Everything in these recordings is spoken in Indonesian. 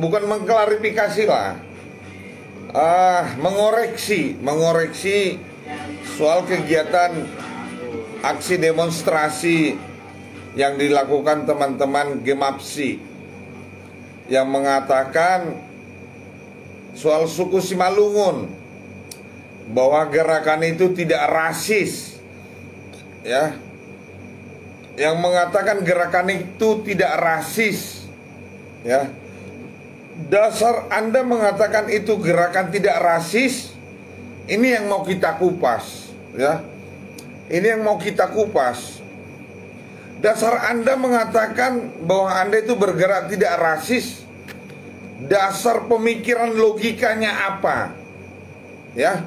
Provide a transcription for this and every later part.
bukan mengklarifikasi lah, mengoreksi soal kegiatan aksi demonstrasi yang dilakukan teman-teman Gemapsi yang mengatakan soal suku Simalungun, bahwa gerakan itu tidak rasis, ya, yang mengatakan gerakan itu tidak rasis, ya. Dasar Anda mengatakan itu gerakan tidak rasis, ini yang mau kita kupas, ya. Ini yang mau kita kupas. Dasar Anda mengatakan bahwa Anda itu bergerak tidak rasis, dasar pemikiran logikanya apa? Ya.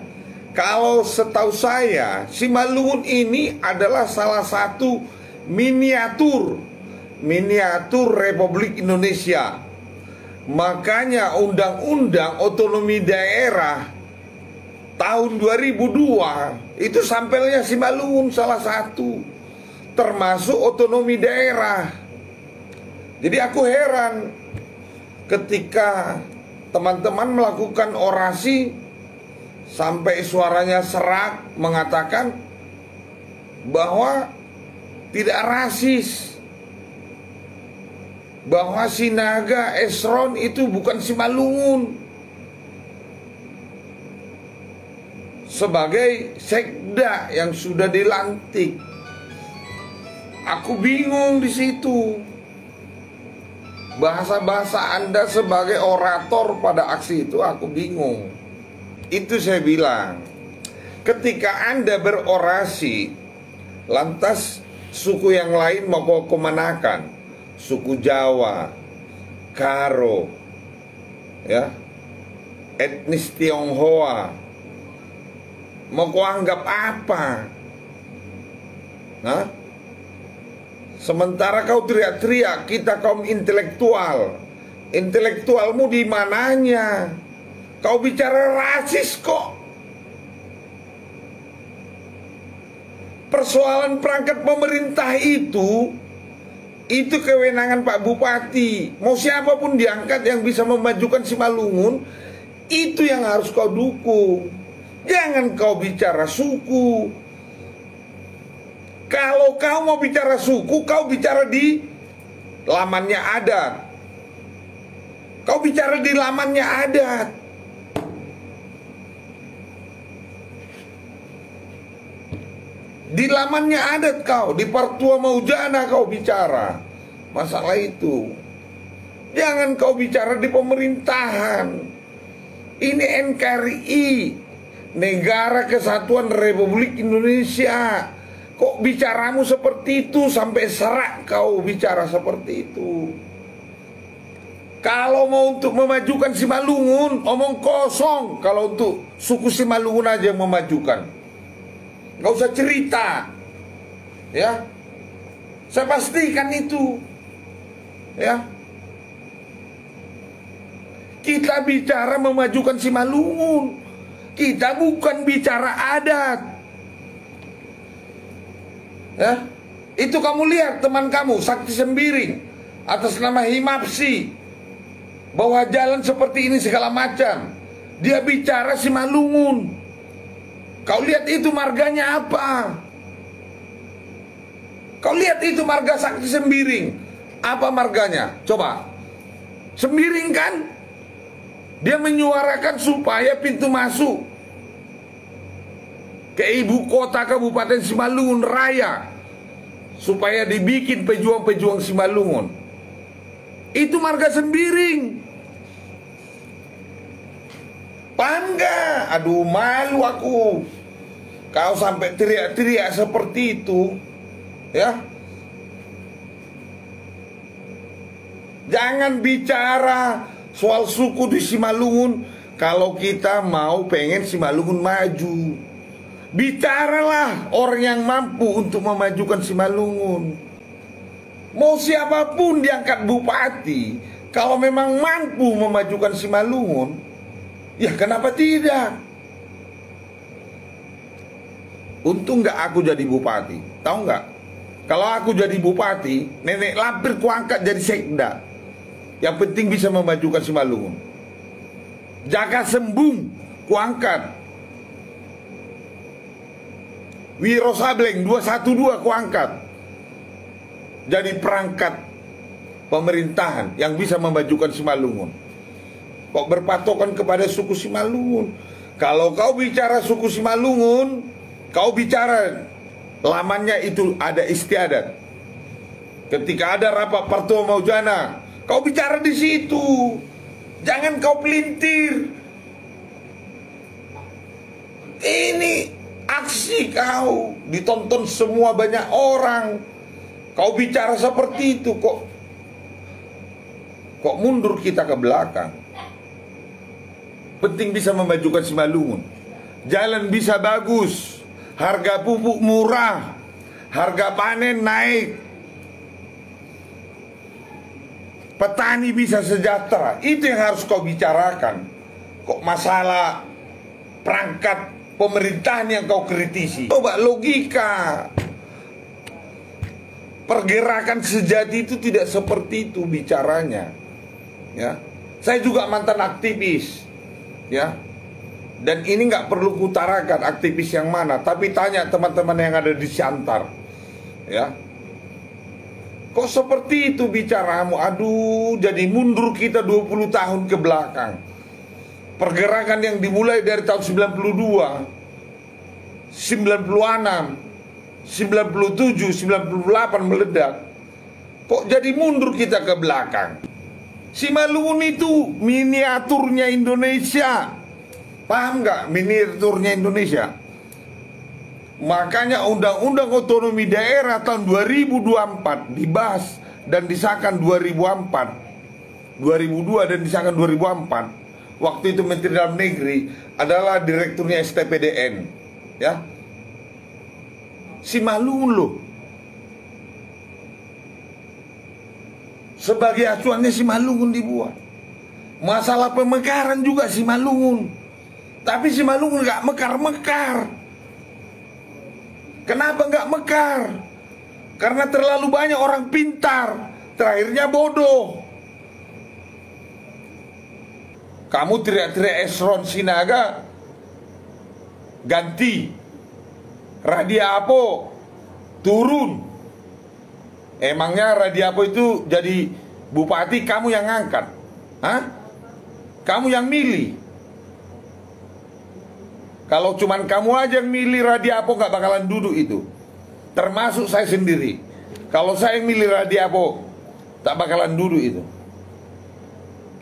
Kalau setahu saya, Simalungun ini adalah salah satu miniatur Republik Indonesia. Makanya Undang-Undang Otonomi Daerah tahun 2002 itu sampelnya Simalungun salah satu, termasuk otonomi daerah. Jadi aku heran ketika teman-teman melakukan orasi sampai suaranya serak mengatakan bahwa tidak rasis, bahwa Sinaga Esron itu bukan Simalungun sebagai sekda yang sudah dilantik. Aku bingung di situ. Bahasa-bahasa Anda sebagai orator pada aksi itu aku bingung. Itu saya bilang, ketika Anda berorasi, lantas suku yang lain mau kau kemanakan, suku Jawa, Karo, ya, etnis Tionghoa, mau kau anggap apa? Hah? Sementara kau teriak-teriak, kita kaum intelektual, intelektualmu di mananya? Kau bicara rasis kok. Persoalan perangkat pemerintah itu kewenangan Pak Bupati. Mau siapapun diangkat yang bisa memajukan Simalungun, itu yang harus kau dukung. Jangan kau bicara suku. Kalau kau mau bicara suku, kau bicara di lamannya adat. Kau bicara di lamannya adat. Di lamannya adat kau, di Partua Maujana kau bicara masalah itu. Jangan kau bicara di pemerintahan. Ini NKRI, Negara Kesatuan Republik Indonesia. Kok bicaramu seperti itu, sampai serak kau bicara seperti itu. Kalau mau untuk memajukan Simalungun, omong kosong. Kalau untuk suku Simalungun aja yang memajukan, nggak usah cerita, ya. Saya pastikan itu, ya. Kita bicara memajukan Simalungun, kita bukan bicara adat, ya. Itu kamu lihat teman kamu Sakti Sembiring atas nama Himapsi, bahwa jalan seperti ini segala macam, dia bicara Simalungun. Kau lihat itu marganya apa? Kau lihat itu marga Sakti Sembiring, apa marganya? Coba. Sembiring kan? Dia menyuarakan supaya pintu masuk ke ibu kota Kabupaten Simalungun Raya, supaya dibikin pejuang-pejuang Simalungun. Itu marga Sembiring. Paham gak? Aduh, malu aku. Kau sampai teriak-teriak seperti itu, ya. Jangan bicara soal suku di Simalungun kalau kita mau pengen Simalungun maju. Bicaralah orang yang mampu untuk memajukan Simalungun. Mau siapapun diangkat bupati, kalau memang mampu memajukan Simalungun, ya kenapa tidak? Untung gak aku jadi bupati. Tahu gak? Kalau aku jadi bupati, Nenek Lampir kuangkat jadi sekda. Yang penting bisa memajukan Simalungun. Jaka Sembung kuangkat, Wiro Sableng 212 kuangkat jadi perangkat pemerintahan yang bisa memajukan Simalungun. Kok berpatokan kepada suku Simalungun? Kalau kau bicara suku Simalungun, kau bicara lamanya itu ada istiadat. Ketika ada rapat Parto Maujana, kau bicara di situ. Jangan kau pelintir. Ini aksi kau ditonton semua banyak orang. Kau bicara seperti itu kok mundur kita ke belakang. Penting bisa memajukan Simalungun. Jalan bisa bagus, harga pupuk murah, harga panen naik, petani bisa sejahtera. Itu yang harus kau bicarakan. Kok masalah perangkat pemerintahan yang kau kritisi? Coba logika. Pergerakan sejati itu tidak seperti itu bicaranya. Ya, saya juga mantan aktivis. Ya, dan ini nggak perlu kutarakan aktivis yang mana, tapi tanya teman-teman yang ada di Siantar. Ya, kok seperti itu bicaramu? Aduh, jadi mundur kita 20 tahun ke belakang. Pergerakan yang dimulai dari tahun 92, 96, 97, 98 meledak. Kok jadi mundur kita ke belakang? Simalungun itu miniaturnya Indonesia. Paham nggak miniaturnya Indonesia? Makanya Undang-Undang Otonomi Daerah tahun 2024 dibahas dan disahkan 2004, 2002 dan disahkan 2004. Waktu itu Menteri Dalam Negeri adalah direkturnya STPDN. Ya, Simalungun loh. Sebagai acuannya Simalungun dibuat. Masalah pemekaran juga Simalungun. Tapi Simalungun nggak mekar-mekar. Kenapa nggak mekar? Karena terlalu banyak orang pintar, terakhirnya bodoh. Kamu teriak-teriak Esron Sinaga ganti, Radiapo turun. Emangnya Radiapo itu jadi bupati kamu yang ngangkat? Hah? Kamu yang milih. Kalau cuman kamu aja yang milih Radiapo gak bakalan duduk itu. Termasuk saya sendiri. Kalau saya yang milih Radiapo tak bakalan duduk itu.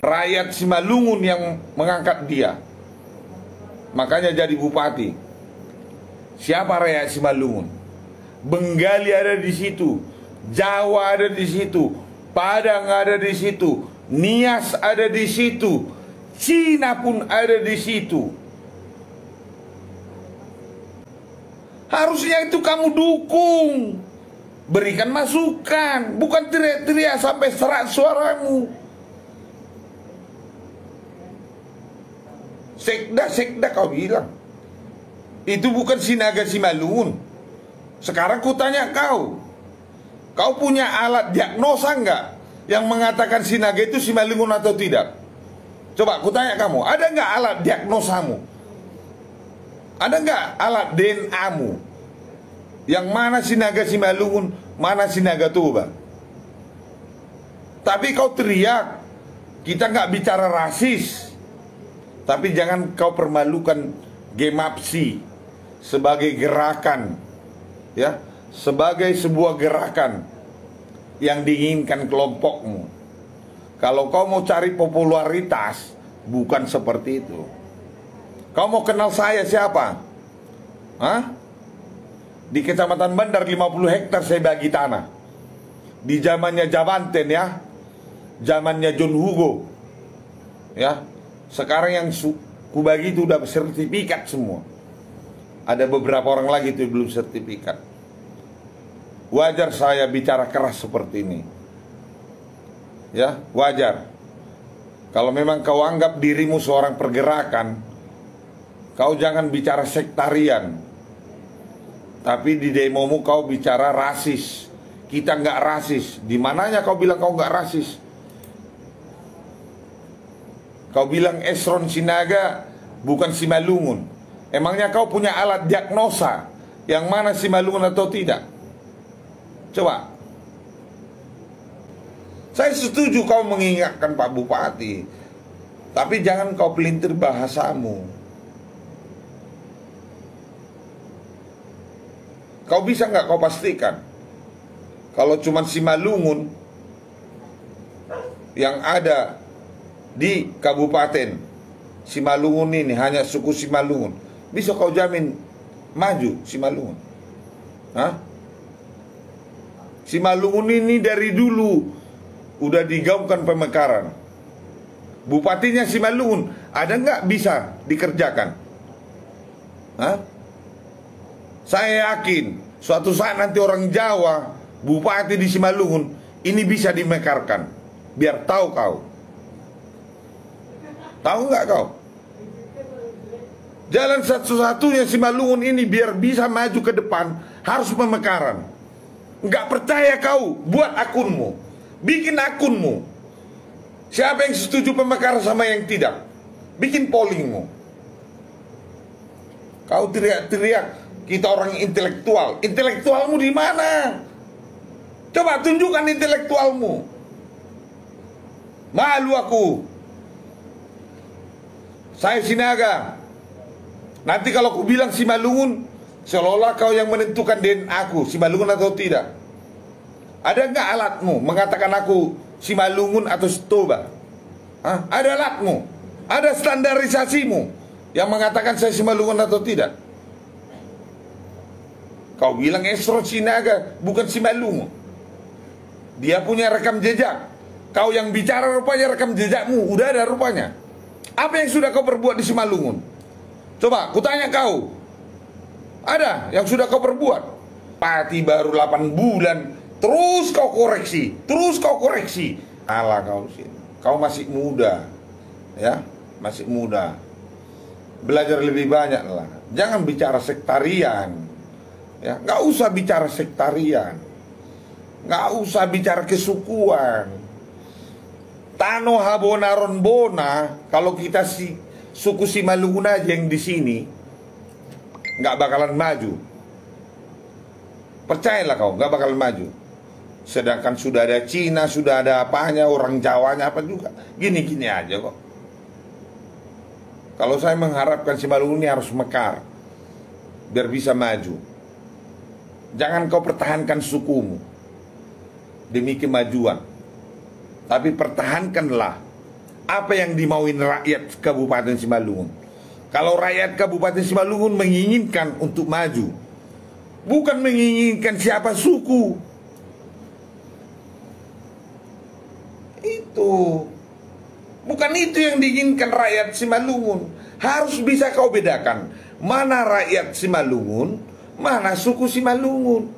Rakyat Simalungun yang mengangkat dia. Makanya jadi bupati. Siapa rakyat Simalungun? Bengali ada di situ, Jawa ada di situ, Padang ada di situ, Nias ada di situ, Cina pun ada di situ. Harusnya itu kamu dukung, berikan masukan, bukan teriak-teriak sampai serak suaramu. Sekda kau bilang. Itu bukan Sinaga Simalungun. Sekarang kutanya kau punya alat diagnosa nggak yang mengatakan Sinaga itu Simalungun atau tidak? Coba kutanya kamu, ada nggak alat diagnosamu? Ada nggak alat DNA-mu? Yang mana Sinaga Simalungun, mana Sinaga Toba? Tapi kau teriak, kita nggak bicara rasis. Tapi jangan kau permalukan Gemapsi sebagai gerakan, ya, sebagai sebuah gerakan yang diinginkan kelompokmu. Kalau kau mau cari popularitas, bukan seperti itu. Kau mau kenal saya siapa? Hah? Di Kecamatan Bandar 50 hektar saya bagi tanah. Di zamannya Jabanten ya, zamannya John Hugo, ya. Sekarang yang kubagi itu udah sertifikat semua. Ada beberapa orang lagi itu belum sertifikat. Wajar saya bicara keras seperti ini. Ya, wajar. Kalau memang kau anggap dirimu seorang pergerakan, kau jangan bicara sektarian. Tapi di demomu kau bicara rasis. Kita nggak rasis. Di mananya kau bilang kau nggak rasis? Kau bilang Esron Sinaga bukan Simalungun. Emangnya kau punya alat diagnosa yang mana Simalungun atau tidak? Coba. Saya setuju kau mengingatkan Pak Bupati, tapi jangan kau pelintir bahasamu. Kau bisa nggak kau pastikan kalau cuma Simalungun yang ada di Kabupaten Simalungun ini, hanya suku Simalungun, bisa kau jamin maju Simalungun? Hah? Simalungun ini dari dulu udah digaungkan pemekaran. Bupatinya Simalungun, ada nggak bisa dikerjakan? Hah? Saya yakin suatu saat nanti orang Jawa, bupati di Simalungun ini bisa dimekarkan. Biar tahu kau. Tahu nggak kau? Jalan satu-satunya Simalungun ini biar bisa maju ke depan harus pemekaran. Nggak percaya kau, buat akunmu, bikin akunmu. Siapa yang setuju pemekaran sama yang tidak? Bikin pollingmu. Kau teriak-teriak kita orang intelektual. Intelektualmu di mana? Coba tunjukkan intelektualmu. Malu aku. Saya Sinaga. Nanti kalau aku bilang Simalungun, seolah-olah kau yang menentukan DNA aku, Simalungun atau tidak. Ada nggak alatmu mengatakan aku Simalungun atau Setoba? Hah? Ada alatmu? Ada standarisasimu yang mengatakan saya Simalungun atau tidak? Kau bilang Esron Sinaga bukan Simalungun. Dia punya rekam jejak. Kau yang bicara rupanya rekam jejakmu udah ada rupanya. Apa yang sudah kau perbuat di Simalungun? Coba kutanya kau, ada yang sudah kau perbuat? Pati baru 8 bulan, terus kau koreksi, terus kau koreksi. Alah kau masih muda, ya, masih muda. Belajar lebih banyak lah. Jangan bicara sektarian, ya, nggak usah bicara sektarian, nggak usah bicara kesukuan. Tano Habonaron Bona, kalau kita suku Simalungun aja yang di sini nggak bakalan maju. Percayalah kau, nggak bakalan maju. Sedangkan sudah ada Cina, sudah ada apanya, orang Jawanya apa juga. Gini-gini aja kok. Kalau saya mengharapkan Simalungun ini harus mekar biar bisa maju. Jangan kau pertahankan sukumu demi kemajuan, tapi pertahankanlah apa yang dimauin rakyat Kabupaten Simalungun. Kalau rakyat Kabupaten Simalungun menginginkan untuk maju, bukan menginginkan siapa suku, itu bukan itu yang diinginkan rakyat Simalungun. Harus bisa kau bedakan mana rakyat Simalungun, mana suku Simalungun.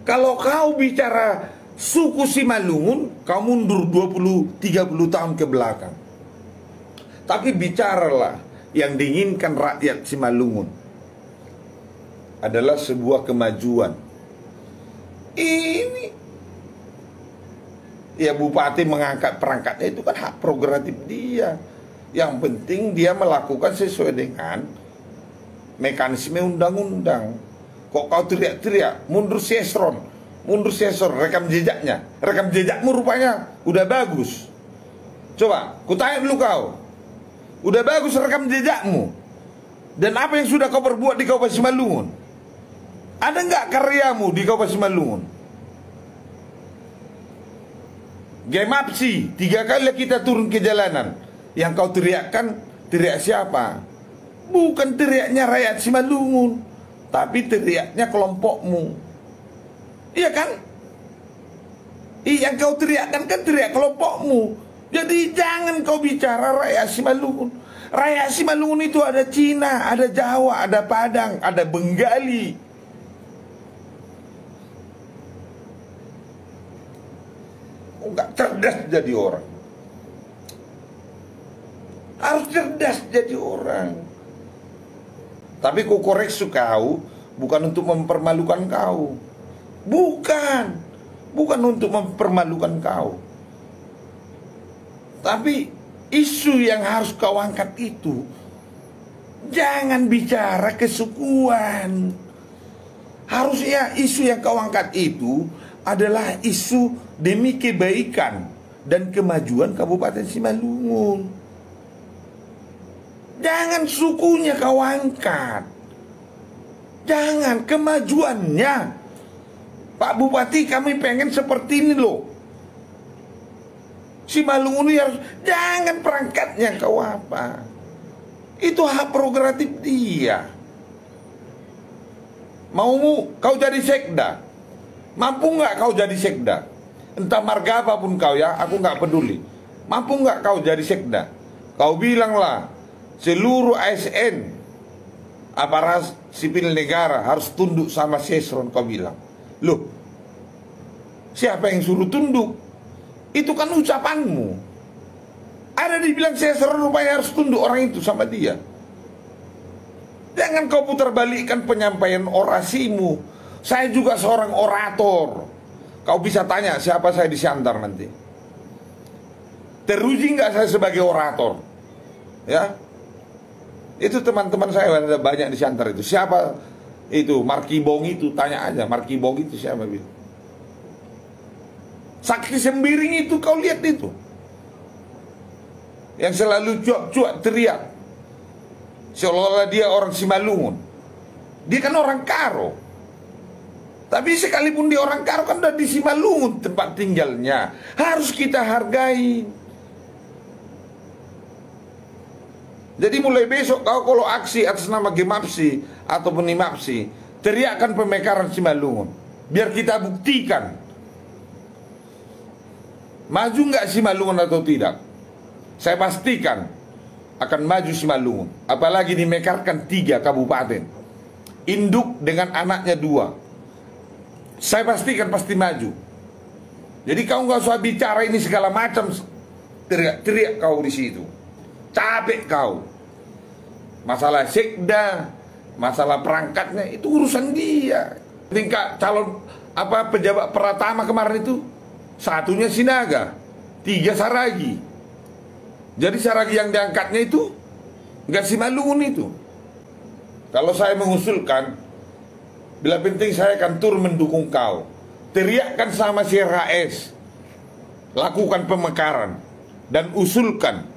Kalau kau bicara suku Simalungun, kau mundur 20-30 tahun ke belakang. Tapi bicaralah yang diinginkan rakyat Simalungun adalah sebuah kemajuan. Ini ya bupati mengangkat perangkatnya itu kan hak prerogatif dia. Yang penting dia melakukan sesuai dengan mekanisme undang-undang. Kok kau teriak-teriak mundur Esron, mundur Esron, rekam jejaknya, rekam jejakmu rupanya udah bagus. Coba kutanya dulu kau, udah bagus rekam jejakmu, dan apa yang sudah kau perbuat di Kabupaten Simalungun? Ada nggak karyamu di Kabupaten Simalungun? Gemapsi 3 kali kita turun ke jalanan. Yang kau teriakkan, teriak siapa? Bukan teriaknya rakyat Simalungun, tapi teriaknya kelompokmu. Iya kan? Yang kau teriakkan kan teriak kelompokmu. Jadi jangan kau bicara rakyat Simalungun. Rakyat Simalungun itu ada Cina, ada Jawa, ada Padang, ada Bengali. Enggak cerdas jadi orang. Harus cerdas jadi orang. Tapi ku koreksi kau, bukan untuk mempermalukan kau. Bukan untuk mempermalukan kau. Tapi isu yang harus kau angkat itu jangan bicara kesukuan. Harusnya isu yang kau angkat itu adalah isu demi kebaikan dan kemajuan Kabupaten Simalungun. Jangan sukunya kau angkat, jangan kemajuannya. Pak Bupati, kami pengen seperti ini loh. Simalungun ini harus, jangan perangkatnya kau apa. Itu hak prerogatif dia. Maumu kau jadi sekda, mampu nggak kau jadi sekda? Entah marga apapun kau ya, aku nggak peduli. Mampu nggak kau jadi sekda? Kau bilanglah seluruh ASN, aparat sipil negara harus tunduk sama Sesron. Kau bilang, loh, siapa yang suruh tunduk? Itu kan ucapanmu. Ada dibilang Sesron rupanya harus tunduk orang itu sama dia. Jangan kau putar balikkan penyampaian orasimu. Saya juga seorang orator. Kau bisa tanya siapa saya di Siantar nanti. Teruji nggak saya sebagai orator? Ya, itu teman-teman saya ada banyak di Siantar itu. Siapa itu? Markibong itu, tanya aja. Markibong itu siapa? Sakti Sembiring itu kau lihat itu, yang selalu cuak-cuak teriak seolah-olah dia orang Simalungun. Dia kan orang Karo. Tapi sekalipun dia orang Karo kan udah di Simalungun tempat tinggalnya. Harus kita hargai. Jadi mulai besok kau kalau aksi atas nama Gemapsi ataupun Nimapsi, teriakkan pemekaran Simalungun. Biar kita buktikan maju nggak Simalungun atau tidak. Saya pastikan akan maju Simalungun. Apalagi dimekarkan 3 kabupaten, induk dengan anaknya 2. Saya pastikan pasti maju. Jadi kau nggak usah bicara ini segala macam, teriak-teriak kau di situ. Capek kau. Masalah sekda, masalah perangkatnya itu urusan dia. Tingkat calon pejabat Pratama kemarin itu, satunya Sinaga, 3 Saragi. Jadi Saragi yang diangkatnya itu nggak Simalungun itu. Kalau saya mengusulkan, bila penting saya akan turun mendukung kau. Teriakkan sama si RHS, lakukan pemekaran dan usulkan.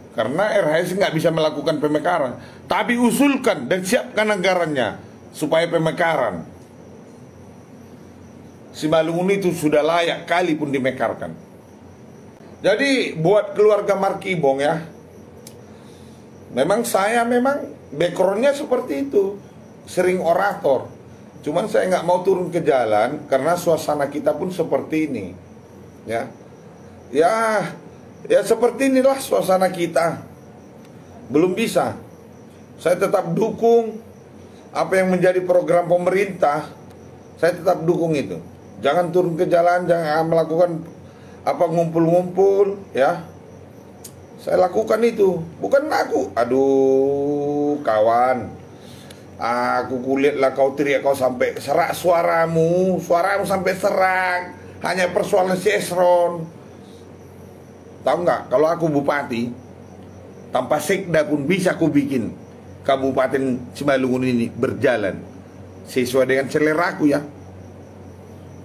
Karena RHS nggak bisa melakukan pemekaran, tapi usulkan dan siapkan anggarannya supaya pemekaran Simalungun itu sudah layak kali pun dimekarkan. Jadi buat keluarga Markibong ya, memang saya backgroundnya seperti itu, sering orator. Cuman saya nggak mau turun ke jalan karena suasana kita pun seperti ini, ya seperti inilah suasana kita. Belum bisa. Saya tetap dukung apa yang menjadi program pemerintah. Saya tetap dukung itu. Jangan turun ke jalan, jangan melakukan ngumpul-ngumpul, ya. Saya lakukan itu, bukan aku. Aduh, kawan, aku kulihat lah kau teriak, kau sampai serak suaramu sampai serak. Hanya persoalan Sesron. Tahu nggak? Kalau aku bupati, tanpa sekda pun bisa aku bikin Kabupaten Simalungun ini berjalan sesuai dengan seleraku ya.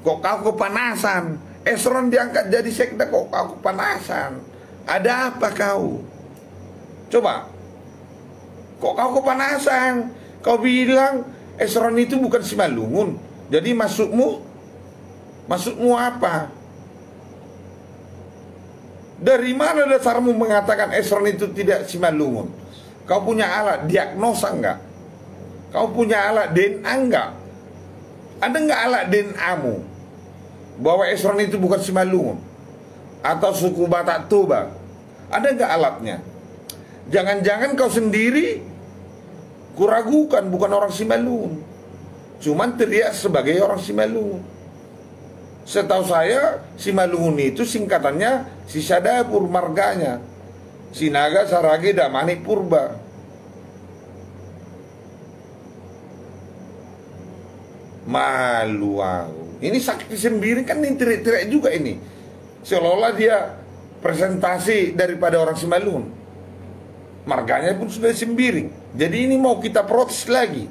Kok kau kepanasan? Esron diangkat jadi sekda, kok kau kepanasan? Ada apa kau? Coba. Kok kau kepanasan? Kau bilang Esron itu bukan Simalungun. Jadi maksudmu apa? Dari mana dasarmu mengatakan Esron itu tidak Simalungun? Kau punya alat diagnosa enggak? Kau punya alat DNA enggak? Ada enggak alat DNA-mu bahwa Esron itu bukan Simalungun atau suku Batak Toba? Ada enggak alatnya? Jangan-jangan kau sendiri kuragukan bukan orang Simalungun, cuman teriak sebagai orang Simalungun. Setahu saya Simalungun itu singkatannya Sisadapur marganya, Sinaga Saragi Damani Purba. Malu aku. Ini Sakti Sembiring kan ini teriak-teriak juga ini, seolah-olah dia presentasi daripada orang Simalungun. Marganya pun sudah Sembiring. Jadi ini mau kita protes lagi?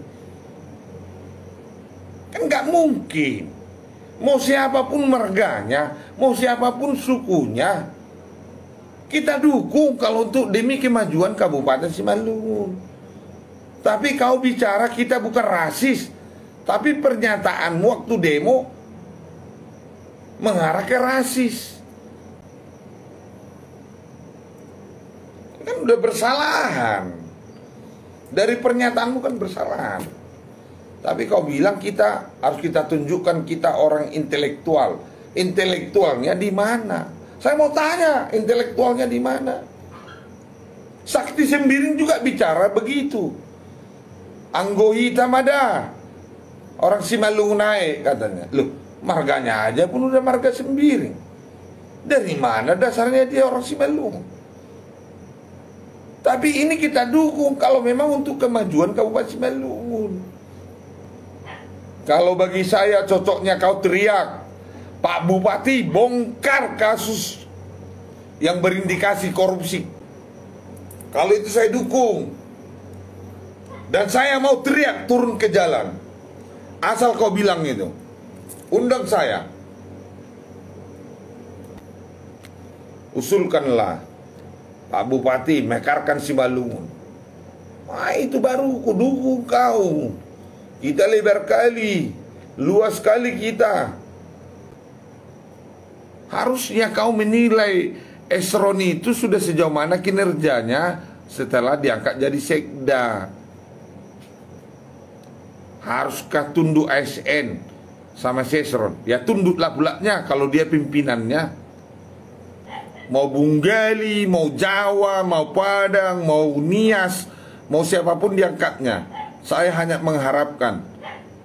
Kan nggak mungkin. Mau siapapun marganya, mau siapapun sukunya, kita dukung kalau untuk demi kemajuan Kabupaten Simalungun. Tapi kau bicara kita bukan rasis, tapi pernyataanmu waktu demo mengarah ke rasis. Kan udah bersalahan. Dari pernyataanmu kan bersalahan. Tapi kau bilang harus kita tunjukkan kita orang intelektual. Intelektualnya di mana? Saya mau tanya, intelektualnya di mana? Sakti Sembiring juga bicara begitu. Anggohi Tamada, orang Simalungun naik katanya. Loh, marganya aja pun udah marga Sembiring. Dari mana dasarnya dia orang Simalungun? Tapi ini kita dukung kalau memang untuk kemajuan Kabupaten Simalungun. Kalau bagi saya cocoknya kau teriak, Pak Bupati bongkar kasus yang berindikasi korupsi. Kalau itu saya dukung. Dan saya mau teriak turun ke jalan. Asal kau bilang itu. Undang saya. Usulkanlah Pak Bupati mekarkan Simalungun. Wah, itu baru kudukung kau. Kita lebar kali, luas kali kita. Harusnya kau menilai Esron itu sudah sejauh mana kinerjanya setelah diangkat jadi sekda. Haruskah tunduk ASN sama Esron? Ya tunduklah pulaknya kalau dia pimpinannya. Mau Bunggali, mau Jawa, mau Padang, mau Nias, mau siapapun diangkatnya. Saya hanya mengharapkan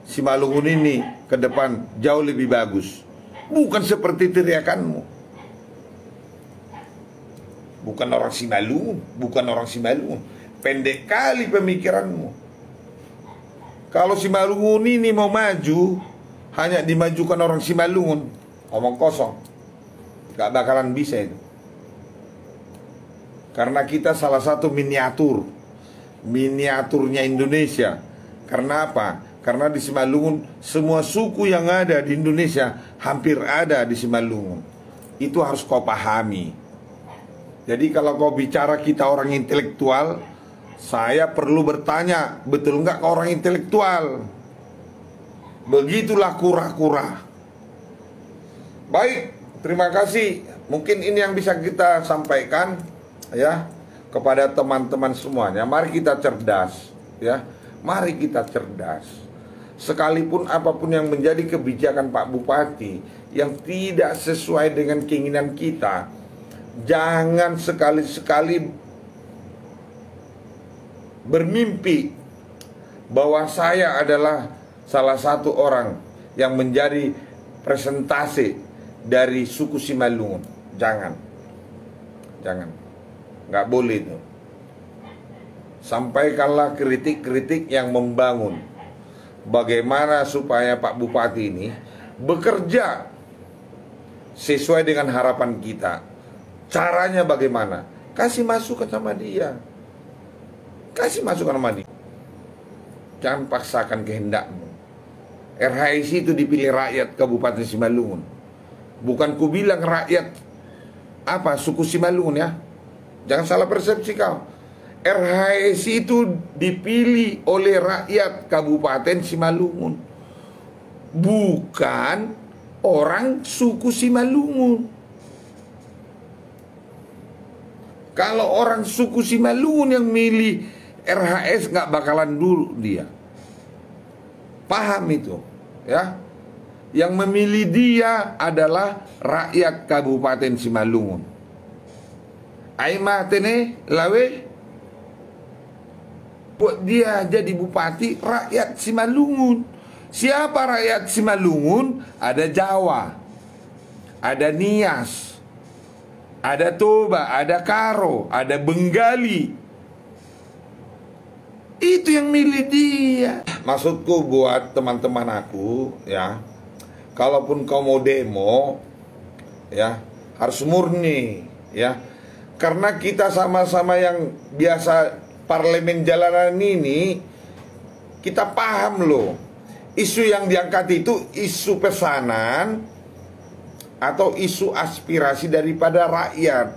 Simalungun ini ke depan jauh lebih bagus. Bukan seperti teriakanmu. Bukan orang Simalungun, bukan orang Simalungun. Pendek kali pemikiranmu. Kalau Simalungun ini mau maju, hanya dimajukan orang Simalungun, omong kosong. Gak bakalan bisa itu. Karena kita salah satu miniaturnya Indonesia. Karena apa? Karena di Simalungun semua suku yang ada di Indonesia hampir ada di Simalungun. Itu harus kau pahami. Jadi kalau kau bicara kita orang intelektual, saya perlu bertanya, betul nggak kau orang intelektual? Begitulah kura-kura. Baik, terima kasih. Mungkin ini yang bisa kita sampaikan ya kepada teman-teman semuanya. Mari kita cerdas ya. Mari kita cerdas. Sekalipun apapun yang menjadi kebijakan Pak Bupati yang tidak sesuai dengan keinginan kita, jangan sekali-sekali bermimpi bahwa saya adalah salah satu orang yang menjadi presentase dari suku Simalungun. Jangan. Nggak boleh itu. Sampaikanlah kritik-kritik yang membangun. Bagaimana supaya Pak Bupati ini bekerja sesuai dengan harapan kita. Caranya bagaimana? Kasih masukan sama dia. Kasih masukan sama dia. Jangan paksakan kehendakmu. RHIC itu dipilih rakyat Kabupaten Simalungun. Bukan ku bilang rakyat suku Simalungun ya. Jangan salah persepsi kau. RHIC itu dipilih oleh rakyat Kabupaten Simalungun, bukan orang suku Simalungun. Kalau orang suku Simalungun yang milih RHS nggak bakalan dulu dia. Paham itu ya. Yang memilih dia adalah rakyat Kabupaten Simalungun. Aimah tene lawe buat dia jadi bupati rakyat Simalungun. Siapa rakyat Simalungun? Ada Jawa, ada Nias, ada Toba, ada Karo, ada Bengali. Itu yang milih dia. Maksudku buat teman-teman aku ya, kalaupun kau mau demo ya harus murni. ya. Karena kita sama-sama yang biasa parlemen jalanan ini, kita paham loh. Isu yang diangkat itu isu pesanan atau isu aspirasi daripada rakyat.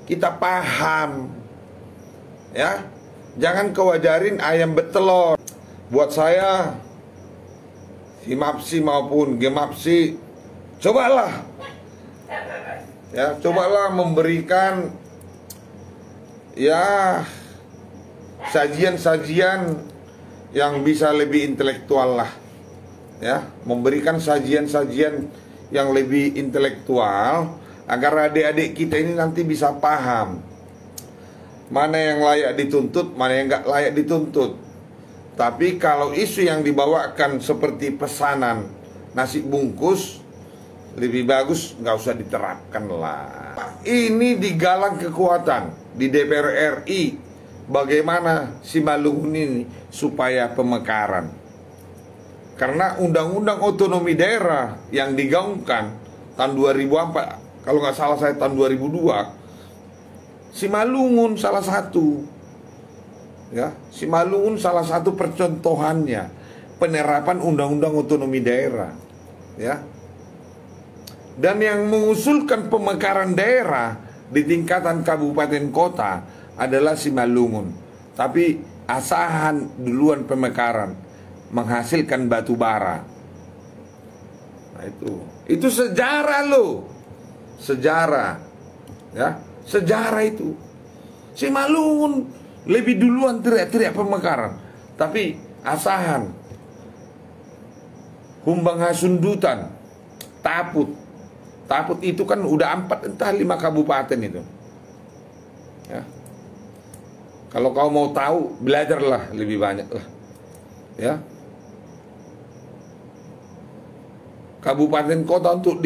Kita paham, ya. Jangan kewajarin ayam betelor. Buat saya, Himapsi maupun Gemapsi, cobalah, ya, cobalah memberikan, ya, sajian-sajian yang bisa lebih intelektual lah, ya, memberikan sajian-sajian yang lebih intelektual agar adik-adik kita ini nanti bisa paham mana yang layak dituntut, mana yang nggak layak dituntut. Tapi kalau isu yang dibawakan seperti pesanan nasi bungkus, lebih bagus nggak usah diterapkan lah. Ini digalang kekuatan di DPR RI. Bagaimana si Malungun ini supaya pemekaran? Karena undang-undang otonomi daerah yang digaungkan tahun 2004, kalau nggak salah saya tahun 2002, si Malungun salah satu, ya, si Malungun salah satu percontohannya penerapan undang-undang otonomi daerah, ya. Dan yang mengusulkan pemekaran daerah di tingkatan kabupaten kota adalah si Malungun. Tapi Asahan duluan pemekaran, menghasilkan batu bara. Nah, itu sejarah loh. Sejarah, ya, sejarah itu. Si Malungun lebih duluan teriak-teriak pemekaran, tapi Asahan, Humbang Hasundutan, Taput itu kan udah 4 entah 5 kabupaten itu, ya. Kalau kau mau tahu, belajarlah lebih banyak lah, ya. Kabupaten kota untuk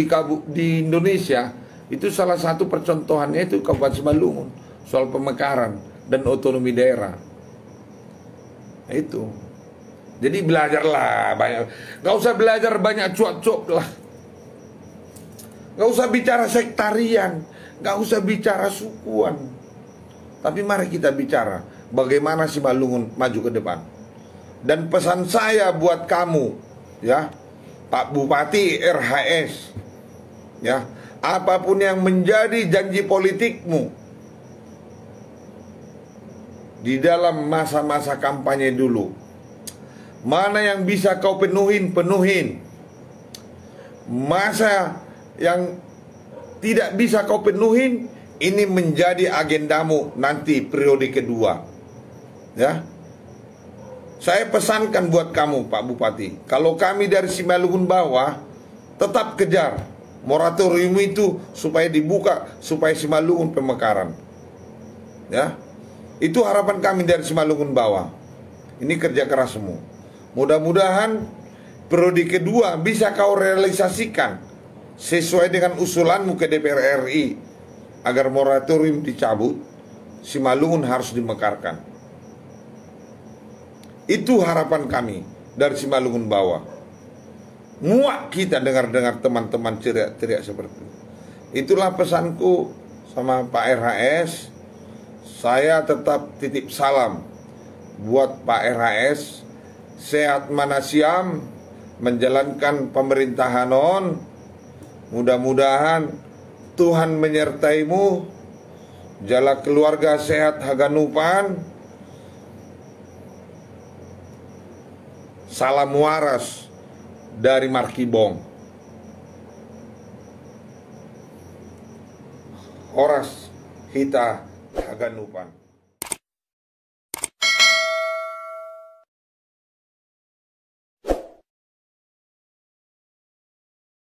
di Indonesia itu salah satu percontohannya itu Kabupaten Simalungun soal pemekaran dan otonomi daerah. Nah, itu. Jadi belajarlah banyak. Gak usah belajar banyak cuap-cuap lah. Gak usah bicara sektarian, gak usah bicara sukuan. Tapi mari kita bicara bagaimana si Malungun maju ke depan. Dan pesan saya buat kamu, ya, Pak Bupati RHS, ya, apapun yang menjadi janji politikmu di dalam masa-masa kampanye dulu, mana yang bisa kau penuhin. Masa yang tidak bisa kau penuhin, ini menjadi agendamu nanti periode kedua, ya. Saya pesankan buat kamu Pak Bupati, kalau kami dari Simalungun bawah tetap kejar moratorium itu supaya dibuka, supaya Simalungun pemekaran, ya. Itu harapan kami dari Simalungun bawah. Ini kerja keras semua. Mudah-mudahan periode kedua bisa kau realisasikan sesuai dengan usulanmu ke DPR RI agar moratorium dicabut, Simalungun harus dimekarkan. Itu harapan kami dari Simalungun bawah. Muak kita dengar-dengar teman-teman teriak-teriak seperti itu. Itulah pesanku sama Pak RHS. Saya tetap titip salam buat Pak RHS, sehat manasiam menjalankan pemerintahan on. Mudah-mudahan Tuhan menyertaimu, jala keluarga sehat haganupan. Salam waras dari Markibong. Horas Hita Haganupan.